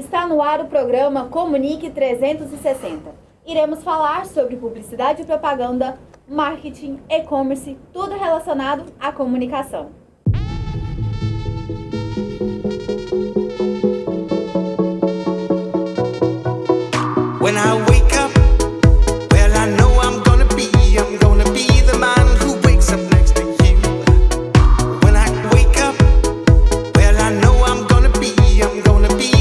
Está no ar o programa Comunique 360. Iremos falar sobre publicidade e propaganda, marketing, e-commerce, tudo relacionado à comunicação. When I wake up, well I know I'm gonna be the man who wakes up next to you. When I wake up, well I know I'm gonna be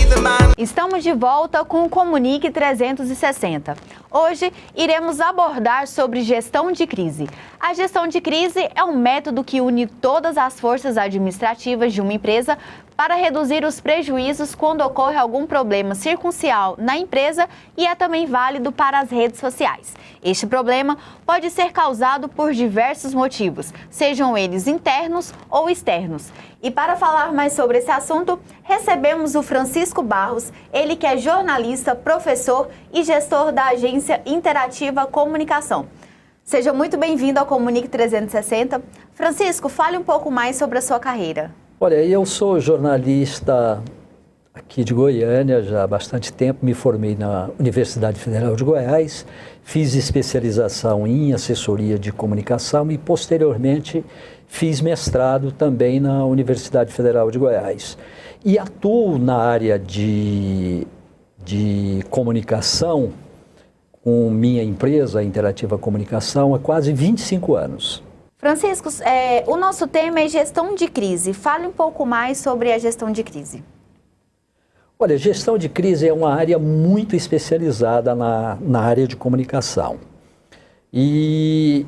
the man. Estamos de volta com o Comunique 360. Hoje iremos abordar sobre gestão de crise. A gestão de crise é um método que une todas as forças administrativas de uma empresa para reduzir os prejuízos quando ocorre algum problema circunstancial na empresa e é também válido para as redes sociais. Este problema pode ser causado por diversos motivos, sejam eles internos ou externos. E para falar mais sobre esse assunto, recebemos o Francisco Barros, ele que é jornalista, professor e gestor da agência Interativa Comunicação. Seja muito bem-vindo ao Comunique 360. Francisco, fale um pouco mais sobre a sua carreira. Olha, eu sou jornalista aqui de Goiânia já há bastante tempo, me formei na Universidade Federal de Goiás, fiz especialização em assessoria de comunicação e posteriormente fiz mestrado também na Universidade Federal de Goiás. E atuo na área de comunicação com minha empresa, a Interativa Comunicação, há quase 25 anos. Francisco, o nosso tema é gestão de crise. Fale um pouco mais sobre a gestão de crise. Olha, gestão de crise é uma área muito especializada na área de comunicação. E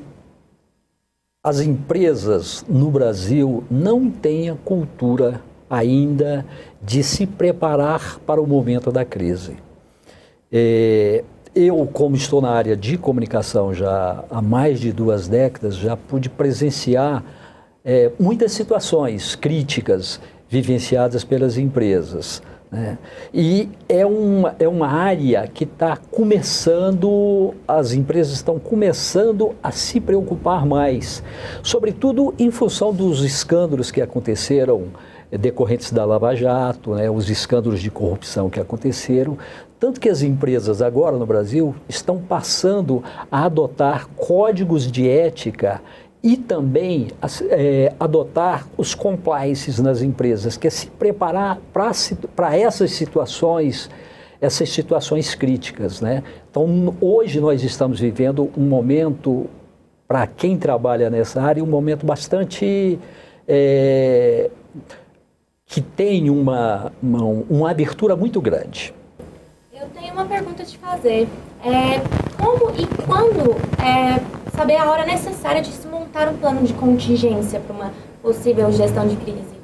as empresas no Brasil não têm a cultura ainda de se preparar para o momento da crise. Eu, como estou na área de comunicação já há mais de 2 décadas, já pude presenciar muitas situações críticas vivenciadas pelas empresas, né? E é uma área que está começando, as empresas estão começando a se preocupar mais, sobretudo em função dos escândalos que aconteceram decorrentes da Lava Jato, né, os escândalos de corrupção que aconteceram, tanto que as empresas agora no Brasil estão passando a adotar códigos de ética e também adotar os compliances nas empresas, que é se preparar para essas situações críticas, né? Então, hoje nós estamos vivendo um momento, para quem trabalha nessa área, um momento bastante que tem uma abertura muito grande. Eu tenho uma pergunta a te fazer. Como e quando saber a hora necessária de se montar um plano de contingência para uma possível gestão de crise?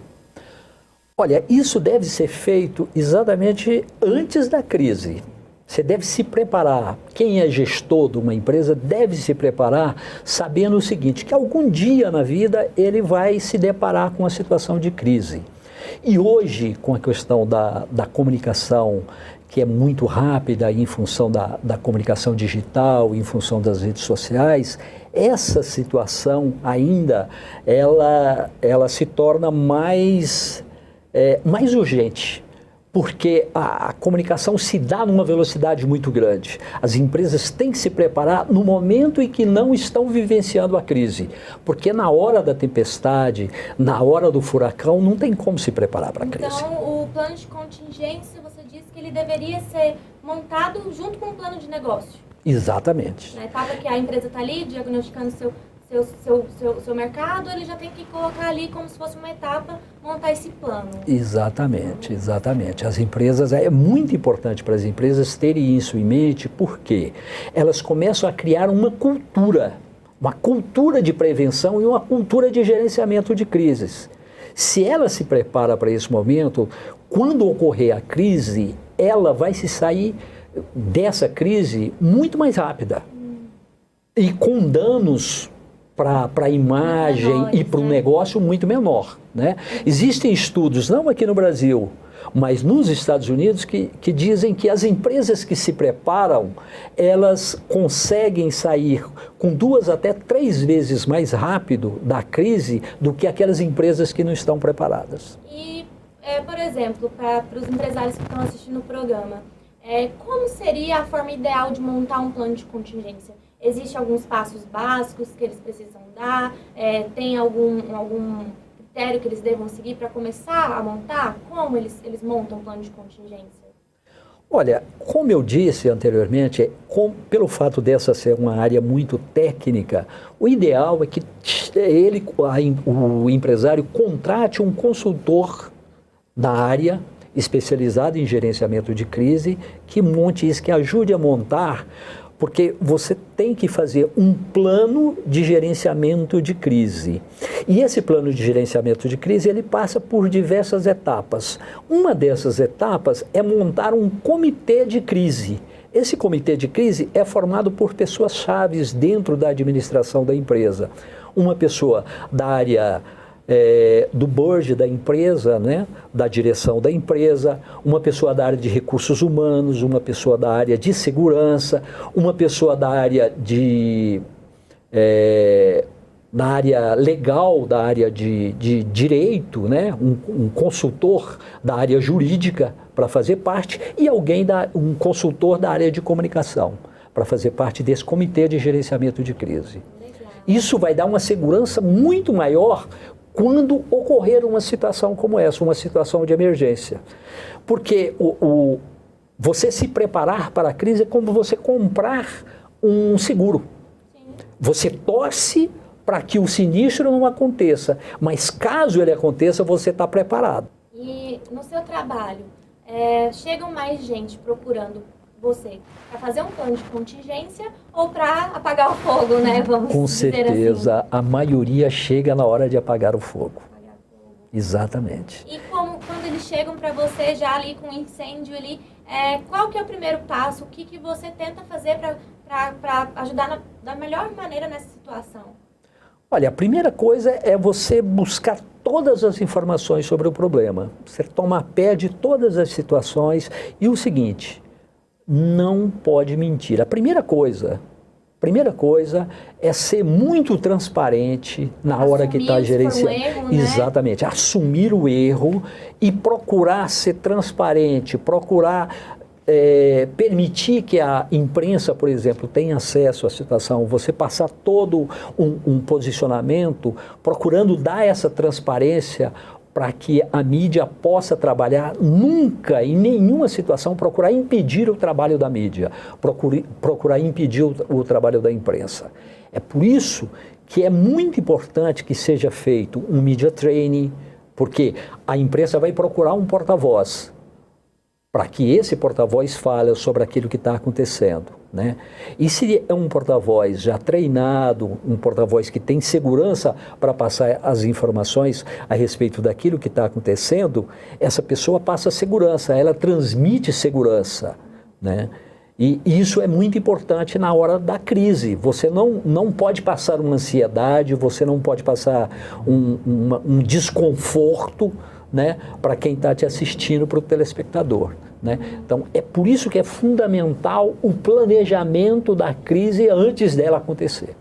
Olha, isso deve ser feito exatamente antes da crise. Você deve se preparar. Quem é gestor de uma empresa deve se preparar sabendo o seguinte, que algum dia na vida ele vai se deparar com uma situação de crise. E hoje, com a questão da comunicação, que é muito rápida em função da comunicação digital, em função das redes sociais, essa situação ainda, ela se torna mais urgente, porque a comunicação se dá numa velocidade muito grande. As empresas têm que se preparar no momento em que não estão vivenciando a crise, porque na hora da tempestade, na hora do furacão, não tem como se preparar para a crise. Então, o plano de contingência, você disse que ele deveria ser montado junto com o plano de negócio. Exatamente. Na etapa que a empresa está ali, diagnosticando seu mercado, ele já tem que colocar ali como se fosse uma etapa, montar esse plano. Exatamente, exatamente. As empresas, é muito importante para as empresas terem isso em mente, porque elas começam a criar uma cultura de prevenção e uma cultura de gerenciamento de crises. Se ela se prepara para esse momento, quando ocorrer a crise, ela vai se sair dessa crise muito mais rápida e com danos para a imagem menores, e para o negócio muito menor, né? Existem estudos, não aqui no Brasil, mas nos Estados Unidos, que dizem que as empresas que se preparam, elas conseguem sair com 2 até 3 vezes mais rápido da crise do que aquelas empresas que não estão preparadas. E por exemplo, para os empresários que estão assistindo o programa, como seria a forma ideal de montar um plano de contingência? Existem alguns passos básicos que eles precisam dar? Tem algum critério que eles devam seguir para começar a montar? Como eles montam um plano de contingência? Olha, como eu disse anteriormente, pelo fato dessa ser uma área muito técnica, o ideal é que o empresário contrate um consultor da área especializado em gerenciamento de crise, que monte isso, que ajude a montar, porque você tem que fazer um plano de gerenciamento de crise. E esse plano de gerenciamento de crise, ele passa por diversas etapas. Uma dessas etapas é montar um comitê de crise. Esse comitê de crise é formado por pessoas-chave dentro da administração da empresa. Uma pessoa da área do board da empresa, né, da direção da empresa, uma pessoa da área de recursos humanos, uma pessoa da área de segurança, uma pessoa da área da área legal, da área de direito, né, um consultor da área jurídica para fazer parte, e um consultor da área de comunicação para fazer parte desse comitê de gerenciamento de crise. Legal. Isso vai dar uma segurança muito maior quando ocorrer uma situação como essa, uma situação de emergência. Porque você se preparar para a crise é como você comprar um seguro. Sim. Você torce para que o sinistro não aconteça, mas caso ele aconteça, você está preparado. E no seu trabalho, chegam mais gente procurando você para fazer um plano de contingência ou para apagar o fogo, né? Vamos Com dizer certeza, assim. A maioria chega na hora de apagar o fogo. Exatamente. E quando eles chegam para você já ali com incêndio ali, qual que é o primeiro passo? O que você tenta fazer para ajudar da melhor maneira nessa situação? Olha, a primeira coisa é você buscar todas as informações sobre o problema. Você tomar pé de todas as situações e o seguinte, não pode mentir. A primeira coisa é ser muito transparente na hora que está gerenciando. Erro, né? Exatamente, assumir o erro e procurar ser transparente, procurar permitir que a imprensa, por exemplo, tenha acesso à situação, você passar todo um posicionamento, procurando dar essa transparência para que a mídia possa trabalhar, nunca, em nenhuma situação, procurar impedir o trabalho da mídia, procurar impedir o trabalho da imprensa. É por isso que é muito importante que seja feito um media training, porque a imprensa vai procurar um porta-voz, para que esse porta-voz fale sobre aquilo que está acontecendo, né? E se é um porta-voz já treinado, um porta-voz que tem segurança para passar as informações a respeito daquilo que está acontecendo, essa pessoa passa segurança, ela transmite segurança, né? E isso é muito importante na hora da crise. Você não pode passar uma ansiedade, você não pode passar um desconforto, né, para quem está te assistindo, para o telespectador, né? Então, é por isso que é fundamental o planejamento da crise antes dela acontecer.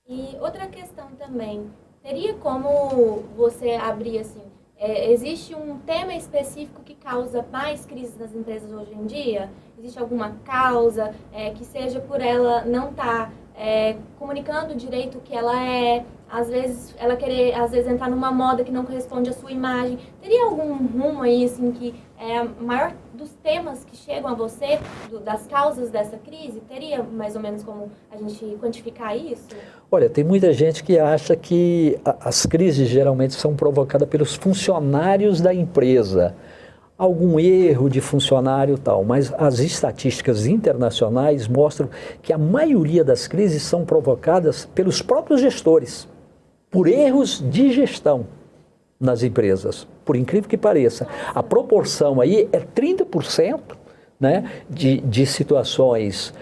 E outra questão também, teria como você abrir assim, existe um tema específico que causa mais crises nas empresas hoje em dia? Existe alguma causa que seja por ela não estar comunicando direito o que ela é? Às vezes ela querer, entrar numa moda que não corresponde à sua imagem. Teria algum rumo aí, assim, que é o maior dos temas que chegam a você, das causas dessa crise? Teria mais ou menos como a gente quantificar isso? Olha, tem muita gente que acha que as crises geralmente são provocadas pelos funcionários da empresa. Algum erro de funcionário e tal, mas as estatísticas internacionais mostram que a maioria das crises são provocadas pelos próprios gestores, por erros de gestão nas empresas, por incrível que pareça. A proporção aí é 30%, né, de situações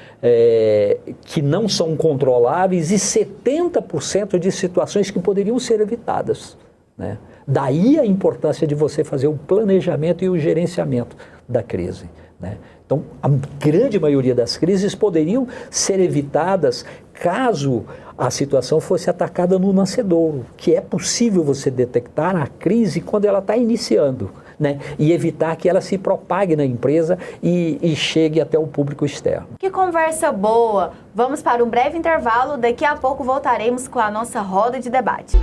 que não são controláveis e 70% de situações que poderiam ser evitadas, né? Daí a importância de você fazer o planejamento e o gerenciamento da crise, né? Então, a grande maioria das crises poderiam ser evitadas caso a situação fosse atacada no nascedouro, que é possível você detectar a crise quando ela está iniciando, né? E evitar que ela se propague na empresa e chegue até o público externo. Que conversa boa! Vamos para um breve intervalo, daqui a pouco voltaremos com a nossa roda de debate.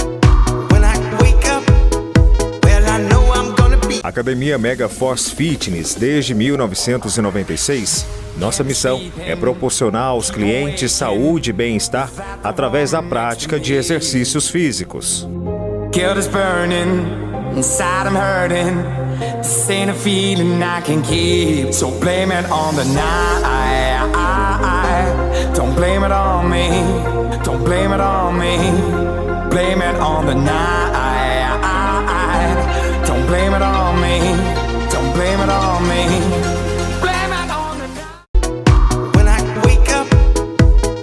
When I wake up, well, I know I'm gonna be. Academia Mega Force Fitness desde 1996. Nossa missão é proporcionar aos clientes saúde e bem-estar através da prática de exercícios físicos. Guilt is burning, inside I'm hurting. This ain't a feeling I can keep, so blame it on the night. Don't blame it on me, don't blame it on me. Blame it on the night. Don't blame it on me, don't blame it on me. Blame it on the night. When I wake up,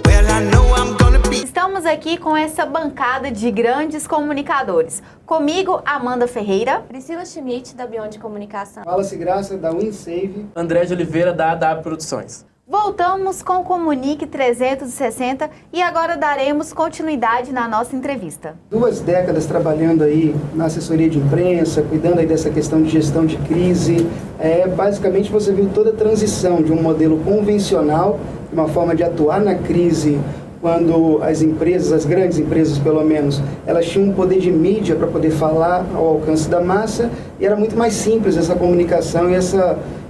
well, I know I'm gonna be. Estamos aqui com essa bancada de grandes comunicadores. Comigo, Amanda Ferreira. Priscila Schmidt, da Beyond Comunicação. Fala-se Graça, da WinSave. André de Oliveira, da AW Produções. Voltamos com o Comunique 360 e agora daremos continuidade na nossa entrevista. 2 décadas trabalhando aí na assessoria de imprensa, cuidando aí dessa questão de gestão de crise. Basicamente você viu toda a transição de um modelo convencional, uma forma de atuar na crise, quando as empresas, as grandes empresas pelo menos, elas tinham um poder de mídia para poder falar ao alcance da massa e era muito mais simples essa comunicação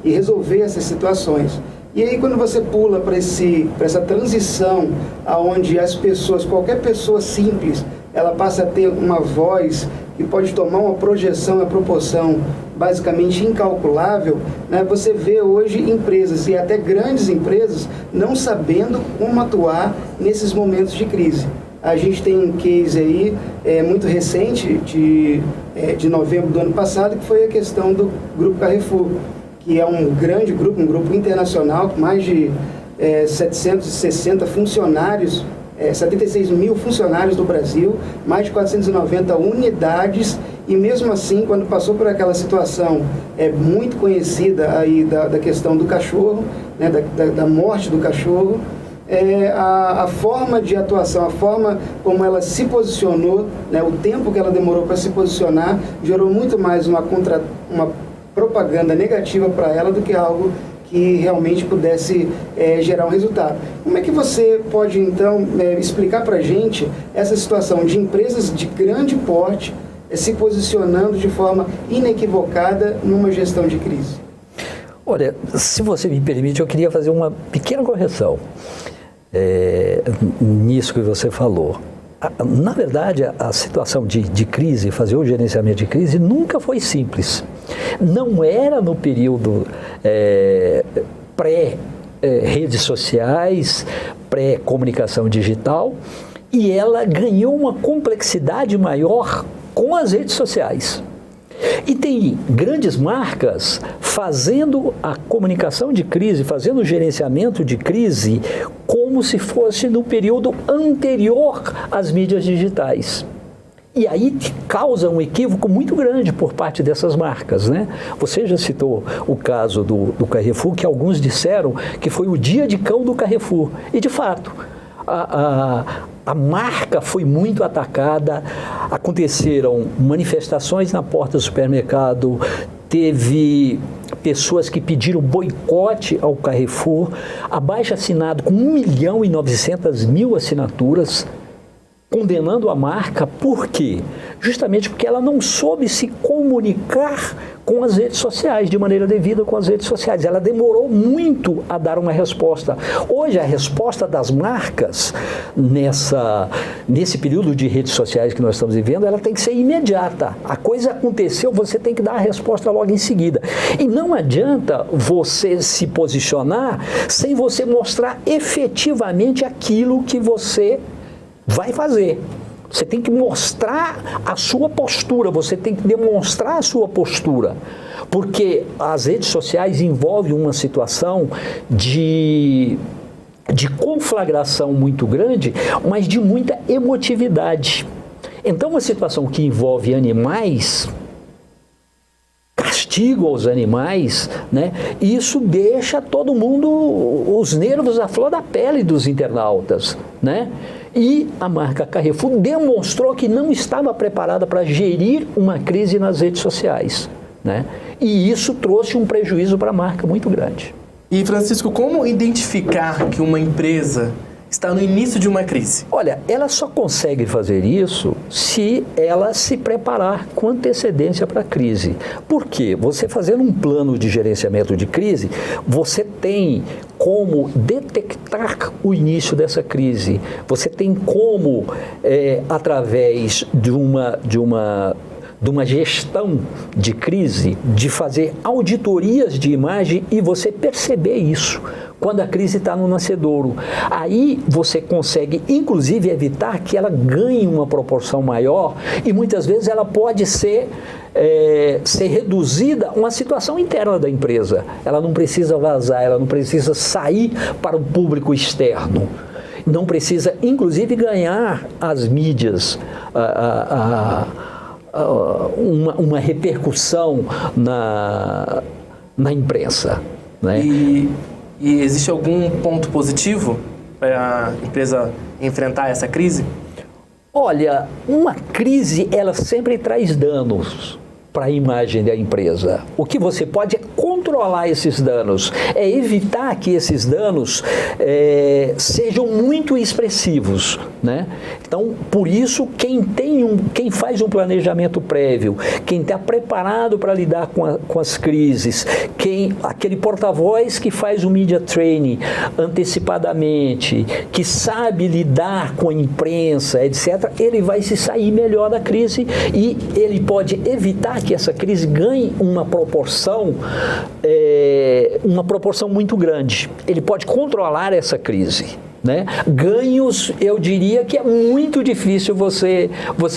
e resolver essas situações. E aí quando você pula para essa transição aonde as pessoas, qualquer pessoa simples, ela passa a ter uma voz que pode tomar uma projeção, uma proporção basicamente incalculável, né? Você vê hoje empresas e até grandes empresas não sabendo como atuar nesses momentos de crise. A gente tem um case aí muito recente de novembro do ano passado, que foi a questão do Grupo Carrefour, que é um grande grupo, um grupo internacional com mais de 760 funcionários, 76 mil funcionários do Brasil, mais de 490 unidades, e mesmo assim, quando passou por aquela situação muito conhecida aí da questão do cachorro, né, da morte do cachorro, a forma de atuação, a forma como ela se posicionou, né, o tempo que ela demorou para se posicionar, gerou muito mais uma propaganda negativa para ela do que algo que realmente pudesse gerar um resultado. Como é que você pode, então, explicar para a gente essa situação de empresas de grande porte se posicionando de forma inequivocada numa gestão de crise? Olha, se você me permite, eu queria fazer uma pequena correção nisso que você falou. Na verdade, a situação de crise, fazer o gerenciamento de crise, nunca foi simples. Não era no período pré-redes sociais, pré-comunicação digital, e ela ganhou uma complexidade maior com as redes sociais. E tem grandes marcas fazendo a comunicação de crise, fazendo o gerenciamento de crise como se fosse no período anterior às mídias digitais. E aí causa um equívoco muito grande por parte dessas marcas, né? Você já citou o caso do Carrefour, que alguns disseram que foi o dia de cão do Carrefour. E de fato, a marca foi muito atacada, aconteceram manifestações na porta do supermercado, teve pessoas que pediram boicote ao Carrefour, abaixo-assinado com 1.900.000 assinaturas, condenando a marca. Por quê? Justamente porque ela não soube se comunicar com as redes sociais, de maneira devida com as redes sociais. Ela demorou muito a dar uma resposta. Hoje, a resposta das marcas nesse período de redes sociais que nós estamos vivendo, ela tem que ser imediata. A coisa aconteceu, você tem que dar a resposta logo em seguida. E não adianta você se posicionar sem você mostrar efetivamente aquilo que você vai fazer. Você tem que mostrar a sua postura, você tem que demonstrar a sua postura, porque as redes sociais envolvem uma situação de conflagração muito grande, mas de muita emotividade. Então, uma situação que envolve animais castigo aos animais, né? Isso deixa todo mundo, os nervos à flor da pele dos internautas, né? E a marca Carrefour demonstrou que não estava preparada para gerir uma crise nas redes sociais, né? E isso trouxe um prejuízo para a marca muito grande. E, Francisco, como identificar que uma empresa está no início de uma crise? Olha, ela só consegue fazer isso se ela se preparar com antecedência para a crise. Por quê? Você fazendo um plano de gerenciamento de crise, você tem como detectar o início dessa crise. Você tem como, através de uma gestão de crise, de fazer auditorias de imagem e você perceber isso quando a crise está no nascedouro. Aí você consegue, inclusive, evitar que ela ganhe uma proporção maior e muitas vezes ela pode ser reduzida a uma situação interna da empresa. Ela não precisa vazar, ela não precisa sair para o público externo. Não precisa, inclusive, ganhar as mídias, uma repercussão na imprensa, né? E existe algum ponto positivo para a empresa enfrentar essa crise? Olha, uma crise, ela sempre traz danos para a imagem da empresa. O que você pode é controlar esses danos, é evitar que esses danos sejam muito expressivos, né? Então, por isso, quem faz um planejamento prévio, quem está preparado para lidar com as crises, aquele porta-voz que faz o media training antecipadamente, que sabe lidar com a imprensa, etc., ele vai se sair melhor da crise e ele pode evitar que essa crise ganhe uma proporção muito grande. Ele pode controlar essa crise, né? Ganhos, eu diria que é muito difícil você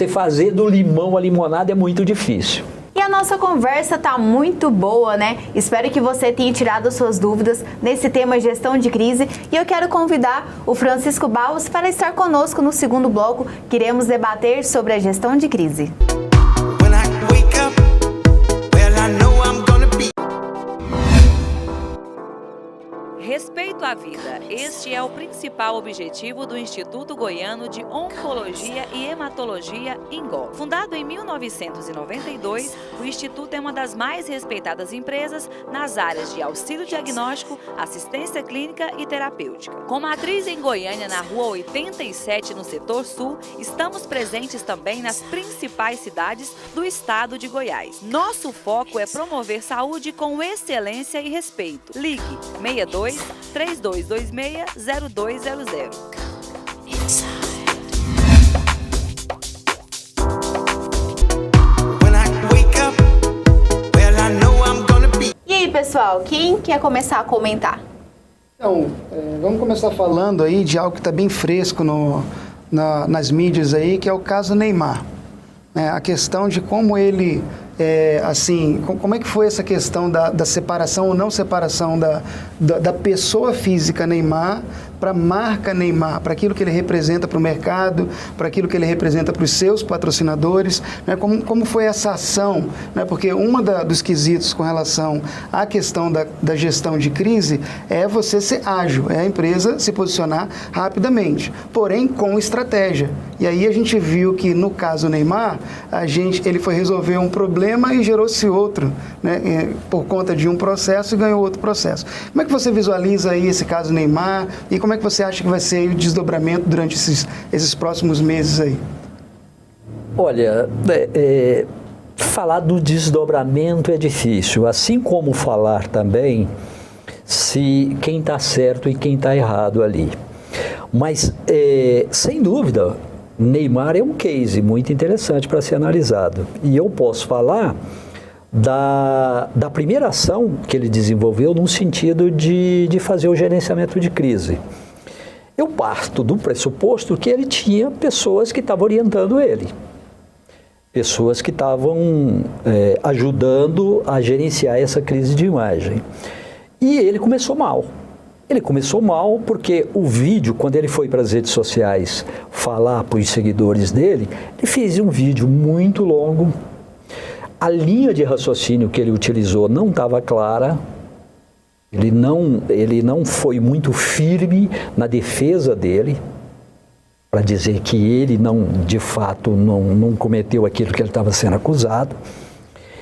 fazer do limão a limonada, é muito difícil. E a nossa conversa tá muito boa, né? Espero que você tenha tirado suas dúvidas nesse tema gestão de crise. E eu quero convidar o Francisco Barros para estar conosco no segundo bloco, que iremos debater sobre a gestão de crise. When I wake up, well, I know I'm gonna be. Respeito à vida. Este é o principal objetivo do Instituto Goiano de Oncologia e Hematologia, INGO. Fundado em 1992, o Instituto é uma das mais respeitadas empresas nas áreas de auxílio diagnóstico, assistência clínica e terapêutica. Com matriz em Goiânia, na Rua 87, no setor sul, estamos presentes também nas principais cidades do estado de Goiás. Nosso foco é promover saúde com excelência e respeito. Ligue 62-3226-0200. E aí, pessoal, quem quer começar a comentar? Então, vamos começar falando aí de algo que está bem fresco nas mídias aí, que é o caso Neymar. A questão de como ele, como é que foi essa questão da separação ou não separação da pessoa física Neymar para a marca Neymar, para aquilo que ele representa para o mercado, para aquilo que ele representa para os seus patrocinadores, né? Como foi essa ação, né? Porque dos quesitos com relação à questão da gestão de crise é você ser ágil, é a empresa se posicionar rapidamente, porém com estratégia. E aí a gente viu que no caso Neymar, ele foi resolver um problema e gerou-se outro, né? Por conta de um processo e ganhou outro processo. Como é que você visualiza aí esse caso Neymar e como é que você acha que vai ser o desdobramento durante esses próximos meses aí? Olha, falar do desdobramento é difícil, assim como falar também se quem está certo e quem está errado ali. Mas, sem dúvida, Neymar é um case muito interessante para ser analisado. E eu posso falar da primeira ação que ele desenvolveu no sentido de fazer o gerenciamento de crise. Eu parto do pressuposto que ele tinha pessoas que estavam orientando ele, pessoas que estavam ajudando a gerenciar essa crise de imagem. E ele começou mal. Ele começou mal porque o vídeo, quando ele foi para as redes sociais falar para os seguidores dele, ele fez um vídeo muito longo, a linha de raciocínio que ele utilizou não estava clara, ele não foi muito firme na defesa dele, para dizer que ele de fato não cometeu aquilo que ele estava sendo acusado.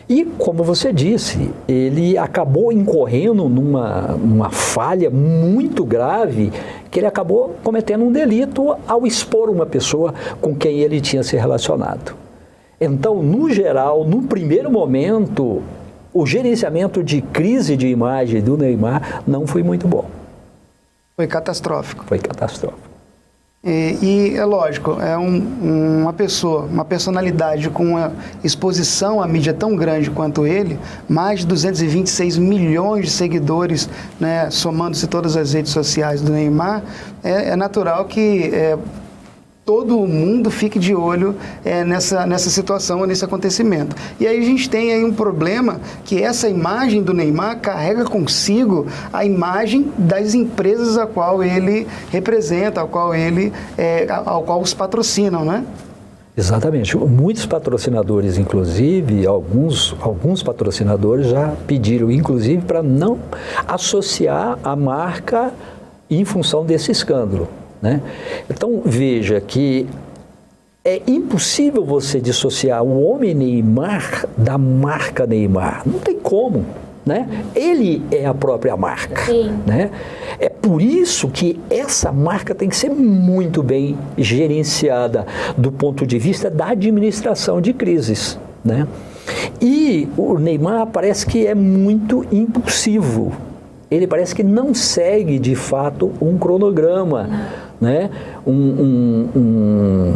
E, como você disse, ele acabou incorrendo numa falha muito grave, que ele acabou cometendo um delito ao expor uma pessoa com quem ele tinha se relacionado. Então, no geral, no primeiro momento, o gerenciamento de crise de imagem do Neymar não foi muito bom. Foi catastrófico. Foi catastrófico. E é lógico, é uma pessoa, uma personalidade com uma exposição à mídia tão grande quanto ele, mais de 226 milhões de seguidores, né, somando-se todas as redes sociais do Neymar, é natural que todo mundo fique de olho nessa situação, nesse acontecimento. E aí a gente tem aí um problema, que essa imagem do Neymar carrega consigo a imagem das empresas a qual ele representa, ao qual os patrocinam, né? Exatamente. Muitos patrocinadores, inclusive, alguns patrocinadores já pediram, inclusive, para não associar a marca em função desse escândalo, né? Então, veja que é impossível você dissociar o homem Neymar da marca Neymar. Não tem como, né? Ele é a própria marca, né? É por isso que essa marca tem que ser muito bem gerenciada do ponto de vista da administração de crises, né? E o Neymar parece que é muito impulsivo. Ele parece que não segue, de fato, um cronograma, né? um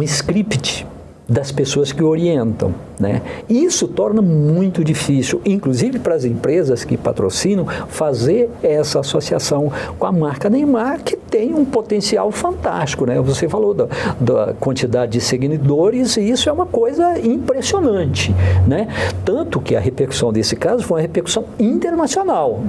script das pessoas que o orientam, né? Isso torna muito difícil, inclusive para as empresas que patrocinam, fazer essa associação com a marca Neymar, que tem um potencial fantástico, né? Você falou da quantidade de seguidores, e isso é uma coisa impressionante, né? Tanto que a repercussão desse caso foi uma repercussão internacional,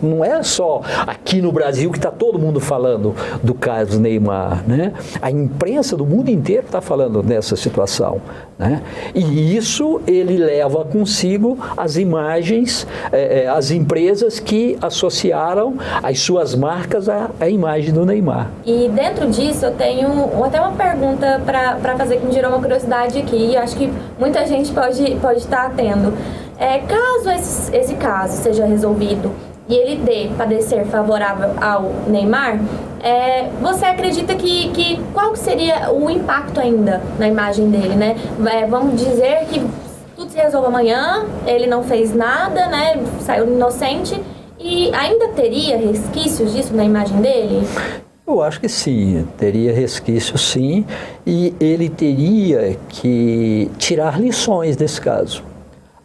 não é só aqui no Brasil que está todo mundo falando do caso Neymar, né? A imprensa do mundo inteiro está falando dessa situação, né? E isso ele leva consigo as imagens, as empresas que associaram as suas marcas à imagem do Neymar. E dentro disso eu tenho até uma pergunta para fazer que me gerou uma curiosidade aqui, e eu acho que muita gente pode estar tendo. Caso esse caso seja resolvido e ele dê parecer favorável ao Neymar, você acredita que qual seria o impacto ainda na imagem dele, né? Vamos dizer que tudo se resolve amanhã, ele não fez nada, né? Saiu inocente, e ainda teria resquícios disso na imagem dele? Eu acho que sim, teria resquício sim, e ele teria que tirar lições desse caso.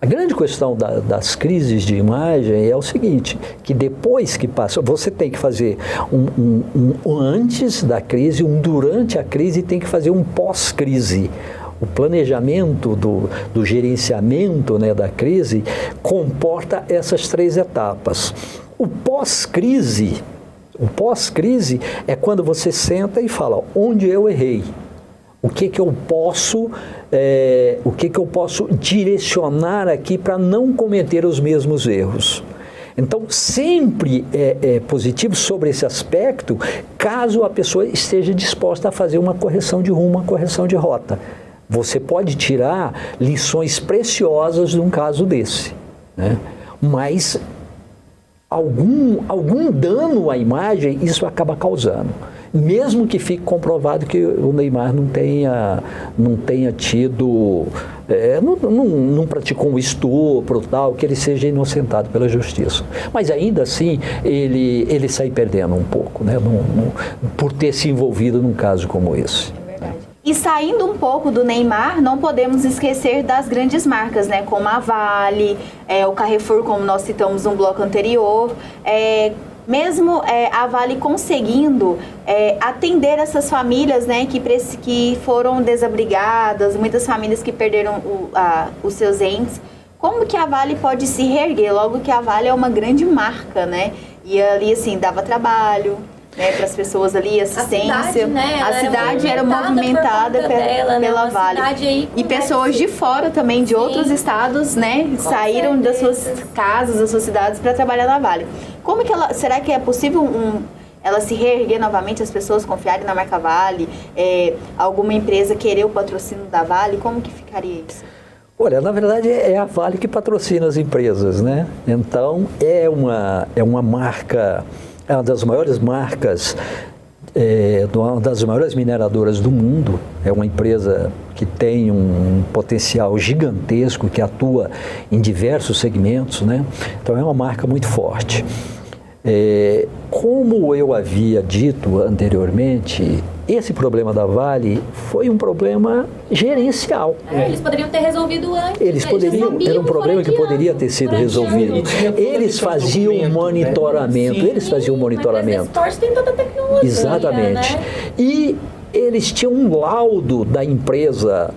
A grande questão das crises de imagem é o seguinte, que depois que passa, você tem que fazer um antes da crise, um durante a crise, e tem que fazer um pós-crise. O planejamento do gerenciamento, né, da crise comporta essas 3 etapas. O pós-crise é quando você senta e fala, onde eu errei? O que eu posso direcionar aqui para não cometer os mesmos erros? Então, sempre é positivo sobre esse aspecto, caso a pessoa esteja disposta a fazer uma correção de rumo, uma correção de rota. Você pode tirar lições preciosas de um caso desse, né? Mas algum dano à imagem isso acaba causando. Mesmo que fique comprovado que o Neymar não tenha tido, não praticou um estupro, tal, que ele seja inocentado pela justiça. Mas ainda assim, ele sai perdendo um pouco, né, por ter se envolvido num caso como esse. E saindo um pouco do Neymar, não podemos esquecer das grandes marcas, né? Como a Vale, o Carrefour, como nós citamos no bloco anterior. Mesmo a Vale conseguindo atender essas famílias, né, que foram desabrigadas, muitas famílias que perderam os seus entes, como que a Vale pode se reerguer? Logo que a Vale é uma grande marca, né? E ali, assim, dava trabalho, né, para as pessoas ali, assistência. A cidade, né, a cidade era movimentada pela Vale. E pessoas de fora também, de outros estados, né, saíram das suas casas, das suas cidades para trabalhar na Vale. Como que será que é possível ela se reerguer novamente, as pessoas confiarem na marca Vale, alguma empresa querer o patrocínio da Vale? Como que ficaria isso? Olha, na verdade é a Vale que patrocina as empresas, né? Então é uma marca, é uma das maiores marcas, uma das maiores mineradoras do mundo. É uma empresa que tem um potencial gigantesco, que atua em diversos segmentos, né? Então é uma marca muito forte. Como eu havia dito anteriormente, esse problema da Vale foi um problema gerencial. Eles poderiam ter resolvido antes. Eles poderiam, era um problema que poderia ter sido resolvido. Eles faziam monitoramento, Mas tem toda a tecnologia. Exatamente. Né? E eles tinham um laudo da empresa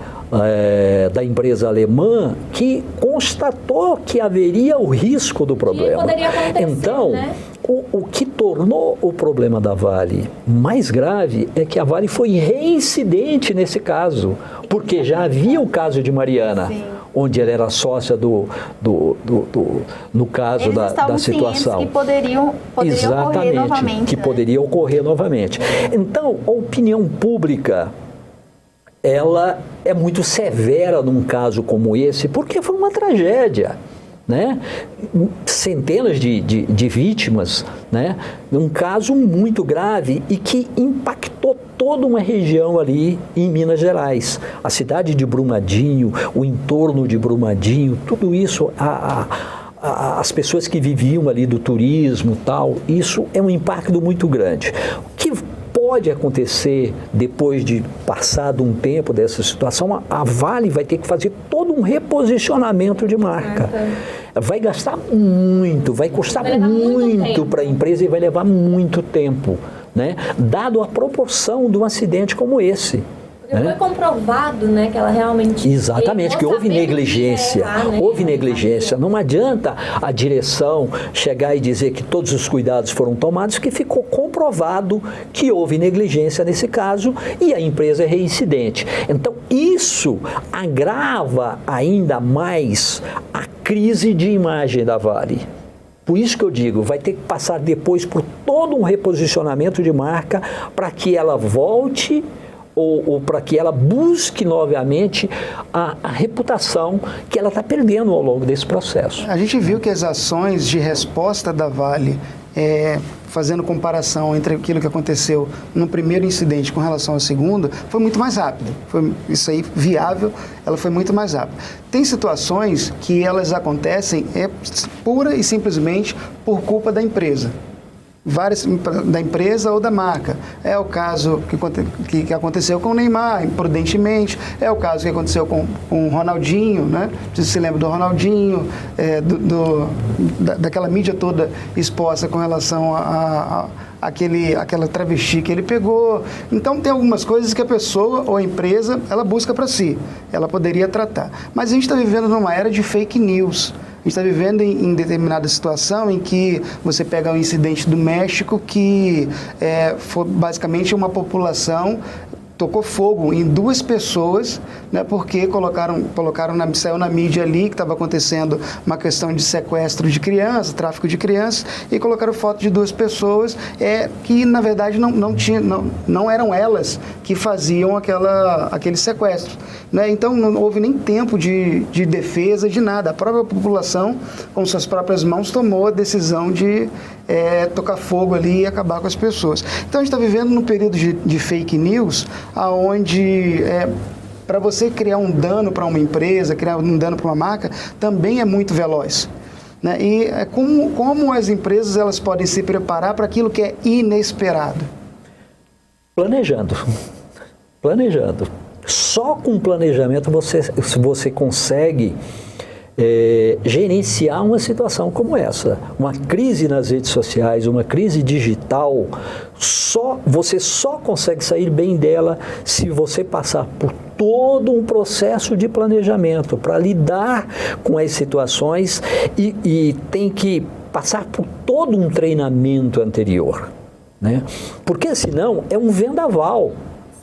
alemã que constatou que haveria o risco do problema. Poderia acontecer, então, né? o que tornou o problema da Vale mais grave é que a Vale foi reincidente nesse caso, porque já havia o caso de Mariana, onde ela era sócia no caso da situação. Que poderiam ocorrer novamente. Que poderia ocorrer novamente. Então, a opinião pública, ela é muito severa num caso como esse, porque foi uma tragédia, né? Centenas de vítimas, né? Um caso muito grave e que impactou toda uma região ali em Minas Gerais. A cidade de Brumadinho, o entorno de Brumadinho, tudo isso, as pessoas que viviam ali do turismo, tal, isso é um impacto muito grande. O que pode acontecer depois de passado um tempo dessa situação? A Vale vai ter que fazer todo um reposicionamento de marca. Vai gastar muito, vai custar muito para a empresa e vai levar muito tempo, né? Dado a proporção de um acidente como esse. Porque foi comprovado, né, que ela realmente... Exatamente, que houve negligência. Houve negligência. Não adianta a direção chegar e dizer que todos os cuidados foram tomados, que ficou comprovado que houve negligência nesse caso e a empresa é reincidente. Então, isso agrava ainda mais a crise de imagem da Vale. Por isso que eu digo, vai ter que passar depois por todo um reposicionamento de marca para que ela volte ou para que ela busque novamente a reputação que ela está perdendo ao longo desse processo. A gente viu que as ações de resposta da Vale, fazendo comparação entre aquilo que aconteceu no primeiro incidente com relação ao segundo, foi muito mais rápido. Foi isso aí viável, ela foi muito mais rápida. Tem situações que elas acontecem pura e simplesmente por culpa da empresa. Da empresa ou da marca. É o caso que aconteceu com o Neymar, imprudentemente. É o caso que aconteceu com o Ronaldinho, né? Você se lembra do Ronaldinho, daquela mídia toda exposta com relação aquela travesti que ele pegou. Então, tem algumas coisas que a pessoa ou a empresa, ela busca para si. Ela poderia tratar. Mas a gente está vivendo numa era de fake news. A gente está vivendo em determinada situação em que você pega um incidente do México que foi basicamente uma população tocou fogo em 2 pessoas, né, porque saiu na mídia ali que estava acontecendo uma questão de sequestro de crianças, tráfico de crianças, e colocaram foto de 2 pessoas que, na verdade, não eram elas que faziam aquele sequestro. Né? Então, não houve nem tempo de defesa, de nada. A própria população, com suas próprias mãos, tomou a decisão de tocar fogo ali e acabar com as pessoas. Então, a gente está vivendo num período de fake news, onde para você criar um dano para uma empresa, criar um dano para uma marca, também é muito veloz. Né? E como as empresas elas podem se preparar para aquilo que é inesperado? Planejando. Só com planejamento você consegue gerenciar uma situação como essa. Uma crise nas redes sociais, uma crise digital, você só consegue sair bem dela se você passar por todo um processo de planejamento para lidar com as situações e tem que passar por todo um treinamento anterior. né? Porque senão é um vendaval.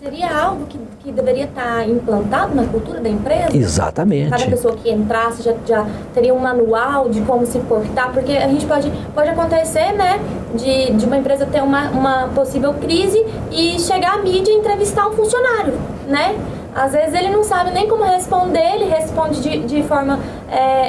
Seria algo que deveria estar implantado na cultura da empresa? Exatamente. Cada pessoa que entrasse já teria um manual de como se portar, porque a gente pode acontecer, né, de uma empresa ter uma possível crise e chegar à mídia e entrevistar um funcionário, né? Às vezes ele não sabe nem como responder, ele responde de forma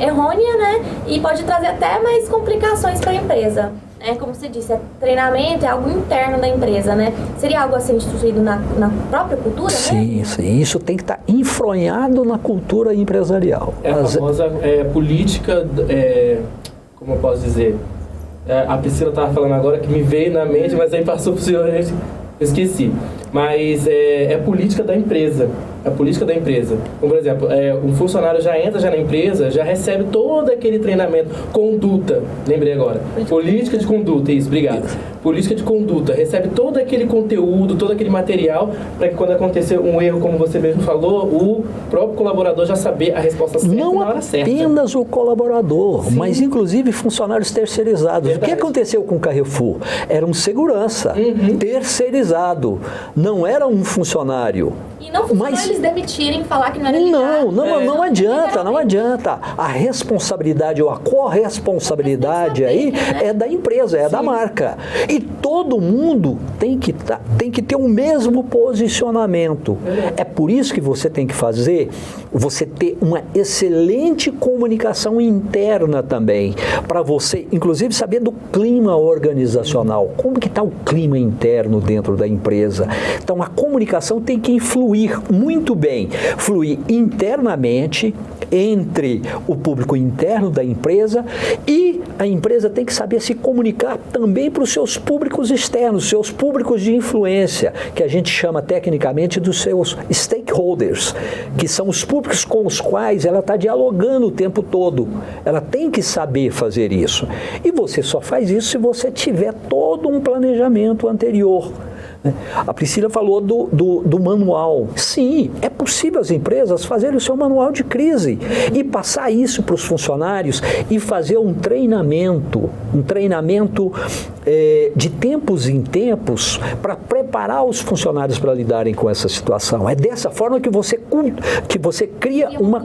errônea, né? E pode trazer até mais complicações para a empresa. Como você disse, treinamento é algo interno da empresa, né? Seria algo assim instituído na própria cultura, sim, né? Sim, isso tem que estar enfronhado na cultura empresarial. É a famosa política, como eu posso dizer? A Priscila estava falando agora que me veio na mente, mas aí passou para o senhor, eu esqueci. Mas é política da empresa. A política da empresa. Como, por exemplo, um funcionário já entra na empresa, já recebe todo aquele treinamento. Conduta, lembrei agora. Política de conduta, isso, obrigado. Política de conduta. Recebe todo aquele conteúdo, todo aquele material, para que quando acontecer um erro, como você mesmo falou, o próprio colaborador já saber a resposta certa na hora certa. Não apenas o colaborador, sim, mas inclusive funcionários terceirizados. Verdade. O que aconteceu com o Carrefour? Era um segurança terceirizado. Não era um funcionário. E não funcionou eles demitirem e falar que não era ligado. Não adianta. A responsabilidade ou a corresponsabilidade aí, né, é da empresa, é, sim, da marca. E todo mundo tem que ter o mesmo posicionamento. É por isso que você tem que você ter uma excelente comunicação interna também, para você, inclusive, saber do clima organizacional. Como que está o clima interno dentro da empresa? Então, a comunicação tem que fluir muito bem, fluir internamente entre o público interno da empresa, e a empresa tem que saber se comunicar também para os seus públicos externos, seus públicos de influência, que a gente chama tecnicamente dos seus stakeholders, que são os públicos com os quais ela está dialogando o tempo todo. Ela tem que saber fazer isso. E você só faz isso se você tiver todo um planejamento anterior. A Priscila falou do manual. Sim, é possível as empresas fazerem o seu manual de crise e passar isso para os funcionários e fazer um treinamento de tempos em tempos para preparar os funcionários para lidarem com essa situação. É dessa forma que você cria uma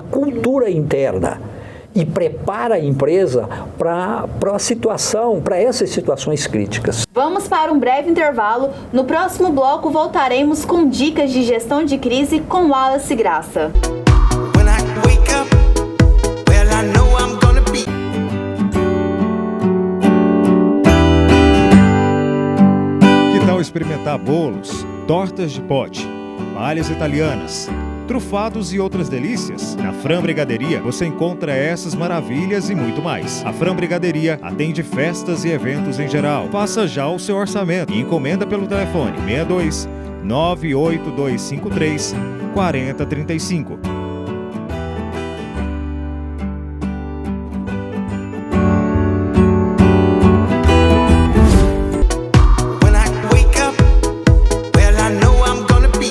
cultura interna e prepara a empresa para essas situações críticas. Vamos para um breve intervalo. No próximo bloco voltaremos com dicas de gestão de crise com Wallace Graça. When I wake up, well, I know I'm gonna be. Que tal experimentar bolos, tortas de pote, palhas italianas, trufados e outras delícias? Na Fram Brigaderia você encontra essas maravilhas e muito mais. A Fram Brigaderia atende festas e eventos em geral. Faça já o seu orçamento e encomenda pelo telefone 62 98253 4035.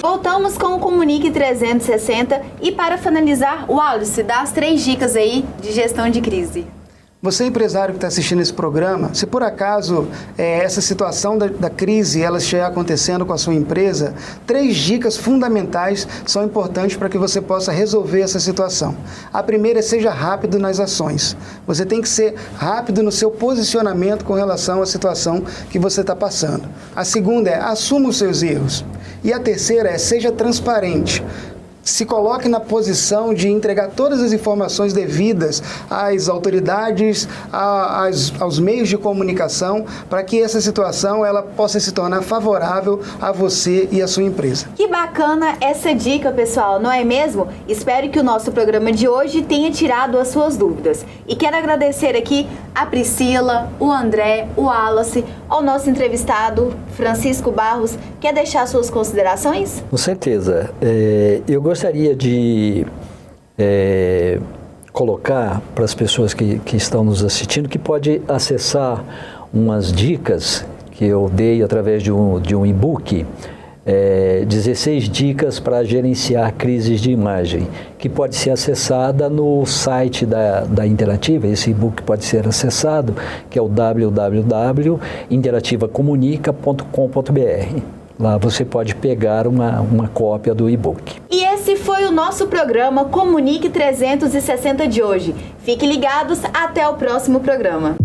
Voltamos com o Comunique 360 e, para finalizar, Wallace, dá as 3 dicas aí de gestão de crise. Você, empresário que está assistindo esse programa, se por acaso essa situação da crise ela estiver acontecendo com a sua empresa, 3 dicas fundamentais são importantes para que você possa resolver essa situação. A primeira é: seja rápido nas ações. Você tem que ser rápido no seu posicionamento com relação à situação que você está passando. A segunda é: assuma os seus erros. E a terceira é: seja transparente. Se coloque na posição de entregar todas as informações devidas às autoridades, aos meios de comunicação, para que essa situação ela possa se tornar favorável a você e a sua empresa. Que bacana essa dica, pessoal, não é mesmo? Espero que o nosso programa de hoje tenha tirado as suas dúvidas. E quero agradecer aqui a Priscila, o André, o Wallace, ao nosso entrevistado, Francisco Barros. Quer deixar suas considerações? Com certeza. Eu gostaria de colocar para as pessoas que estão nos assistindo que pode acessar umas dicas que eu dei através de um e-book 16 dicas para gerenciar crises de imagem, que pode ser acessada no site da Interativa. Esse e-book pode ser acessado, que é o www.interativacomunica.com.br. Lá você pode pegar uma cópia do e-book. E esse foi o nosso programa Comunique 360 de hoje. Fiquem ligados, até o próximo programa.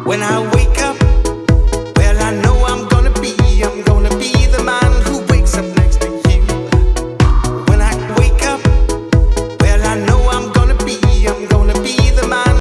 When I wake